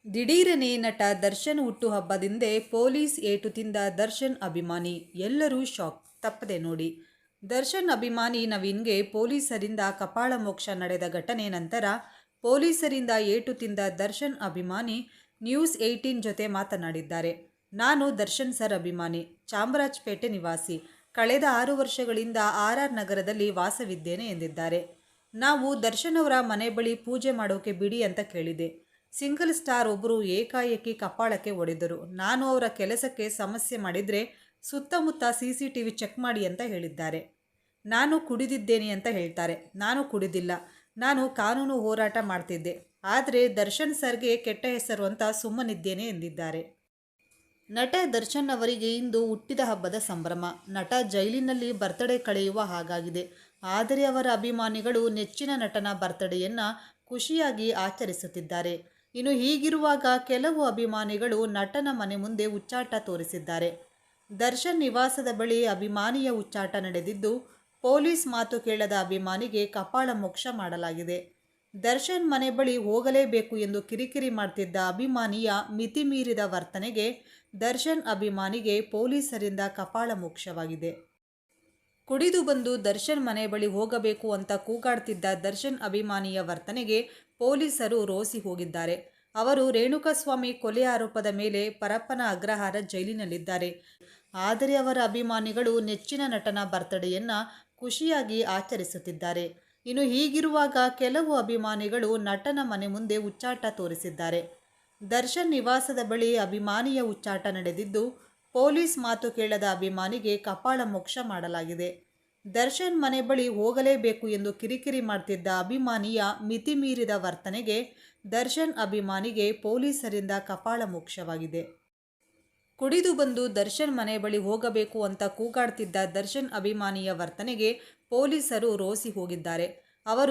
ದಿಢೀರನೆ ನಟ ದರ್ಶನ್ ಹುಟ್ಟುಹಬ್ಬದಿಂದೇ ಪೊಲೀಸ್ ಏಟು ತಿಂದ ದರ್ಶನ್ ಅಭಿಮಾನಿ, ಎಲ್ಲರೂ ಶಾಕ್. ತಪ್ಪದೆ ನೋಡಿ. ದರ್ಶನ್ ಅಭಿಮಾನಿ ನವೀನ್ಗೆ ಪೊಲೀಸರಿಂದ ಕಪಾಳ ಮೋಕ್ಷ ನಡೆದ ಘಟನೆ ನಂತರ ಪೊಲೀಸರಿಂದ ಏಟು ತಿಂದ ದರ್ಶನ್ ಅಭಿಮಾನಿ ನ್ಯೂಸ್18 ಜೊತೆ ಮಾತನಾಡಿದ್ದಾರೆ. ನಾನು ದರ್ಶನ್ ಸರ್ ಅಭಿಮಾನಿ, ಚಾಮರಾಜಪೇಟೆ ನಿವಾಸಿ, ಕಳೆದ 6 ವರ್ಷಗಳಿಂದ RR ನಗರದಲ್ಲಿ ವಾಸವಿದ್ದೇನೆ ಎಂದಿದ್ದಾರೆ. ನಾವು ದರ್ಶನ್ ಅವರ ಮನೆ ಬಳಿ ಪೂಜೆ ಮಾಡೋಕೆ ಬಿಡಿ ಅಂತ ಕೇಳಿದೆ. ಸಿಂಗಲ್ ಸ್ಟಾರ್ ಒಬ್ಬರು ಏಕಾಏಕಿ ಕಪಾಳಕ್ಕೆ ಹೊಡೆದರು. ನಾನು ಅವರ ಕೆಲಸಕ್ಕೆ ಸಮಸ್ಯೆ ಮಾಡಿದರೆ ಸುತ್ತಮುತ್ತ CCTV ಚೆಕ್ ಮಾಡಿ ಅಂತ ಹೇಳಿದ್ದಾರೆ. ನಾನು ಕುಡಿದಿದ್ದೇನೆ ಅಂತ ಹೇಳ್ತಾರೆ. ನಾನು ಕುಡಿದಿಲ್ಲ, ನಾನು ಕಾನೂನು ಹೋರಾಟ ಮಾಡ್ತಿದ್ದೆ. ಆದರೆ ದರ್ಶನ್ ಸರ್ಗೆ ಕೆಟ್ಟ ಹೆಸರು ಅಂತ ಸುಮ್ಮನಿದ್ದೇನೆ ಎಂದಿದ್ದಾರೆ. ನಟ ದರ್ಶನ್ ಅವರಿಗೆ ಇಂದು ಹುಟ್ಟಿದ ಹಬ್ಬದ ಸಂಭ್ರಮ. ನಟ ಜೈಲಿನಲ್ಲಿ ಬರ್ತ್ಡೇ ಕಳೆಯುವ ಹಾಗಾಗಿದೆ. ಆದರೆ ಅವರ ಅಭಿಮಾನಿಗಳು ನೆಚ್ಚಿನ ನಟನ ಬರ್ತ್ಡೇಯನ್ನು ಖುಷಿಯಾಗಿ ಆಚರಿಸುತ್ತಿದ್ದಾರೆ. ಇನ್ನು ಹೀಗಿರುವಾಗ ಕೆಲವು ಅಭಿಮಾನಿಗಳು ನಟನ ಮನೆ ಮುಂದೆ ಹುಚ್ಚಾಟ ತೋರಿಸಿದ್ದಾರೆ. ದರ್ಶನ್ ನಿವಾಸದ ಬಳಿ ಅಭಿಮಾನಿಯ ಹುಚ್ಚಾಟ ನಡೆದಿದ್ದು, ಪೊಲೀಸ್ ಮಾತು ಕೇಳದ ಅಭಿಮಾನಿಗೆ ಕಪಾಳ ಮೋಕ್ಷ ಮಾಡಲಾಗಿದೆ. ದರ್ಶನ್ ಮನೆ ಬಳಿ ಹೋಗಲೇಬೇಕು ಎಂದು ಕಿರಿಕಿರಿ ಮಾಡ್ತಿದ್ದ ಅಭಿಮಾನಿಯ ಮಿತಿ ಮೀರಿದ ವರ್ತನೆಗೆ ದರ್ಶನ್ ಅಭಿಮಾನಿಗೆ ಪೊಲೀಸರಿಂದ ಕಪಾಳ ಮೋಕ್ಷವಾಗಿದೆ. ಕುಡಿದು ಬಂದು ದರ್ಶನ್ ಮನೆ ಬಳಿ ಹೋಗಬೇಕು ಅಂತ ಕೂಗಾಡ್ತಿದ್ದ ದರ್ಶನ್ ಅಭಿಮಾನಿಯ ವರ್ತನೆಗೆ ಪೊಲೀಸರು ರೋಸಿ ಹೋಗಿದ್ದಾರೆ. ಅವರು ರೇಣುಕಾಸ್ವಾಮಿ ಕೊಲೆ ಆರೋಪದ ಮೇಲೆ ಪರಪ್ಪನ ಅಗ್ರಹಾರ ಜೈಲಿನಲ್ಲಿದ್ದಾರೆ. ಆದರೆ ಅವರ ಅಭಿಮಾನಿಗಳು ನೆಚ್ಚಿನ ನಟನ ಬರ್ತ್ಡೇಯನ್ನು ಖುಷಿಯಾಗಿ ಆಚರಿಸುತ್ತಿದ್ದಾರೆ. ಇನ್ನು ಹೀಗಿರುವಾಗ ಕೆಲವು ಅಭಿಮಾನಿಗಳು ನಟನ ಮನೆ ಮುಂದೆ ಹುಚ್ಚಾಟ ತೋರಿಸಿದ್ದಾರೆ. ದರ್ಶನ್ ನಿವಾಸದ ಬಳಿ ಅಭಿಮಾನಿಯ ಹುಚ್ಚಾಟ ನಡೆದಿದ್ದು, ಪೊಲೀಸ್ ಮಾತು ಕೇಳದ ಅಭಿಮಾನಿಗೆ ಕಪಾಳ ಮೋಕ್ಷ ಮಾಡಲಾಗಿದೆ. ದರ್ಶನ್ ಮನೆ ಬಳಿ ಹೋಗಲೇಬೇಕು ಎಂದು ಕಿರಿಕಿರಿ ಮಾಡ್ತಿದ್ದ ಅಭಿಮಾನಿಯ ಮಿತಿ ಮೀರಿದ ವರ್ತನೆಗೆ ದರ್ಶನ್ ಅಭಿಮಾನಿಗೆ ಪೊಲೀಸರಿಂದ ಕಪಾಳ ಮೋಕ್ಷವಾಗಿದೆ. ಕುಡಿದು ಬಂದು ದರ್ಶನ್ ಮನೆ ಬಳಿ ಹೋಗಬೇಕು ಅಂತ ಕೂಗಾಡ್ತಿದ್ದ ದರ್ಶನ್ ಅಭಿಮಾನಿಯ ವರ್ತನೆಗೆ ಪೊಲೀಸರು ರೋಸಿ ಹೋಗಿದ್ದಾರೆ. ಅವರು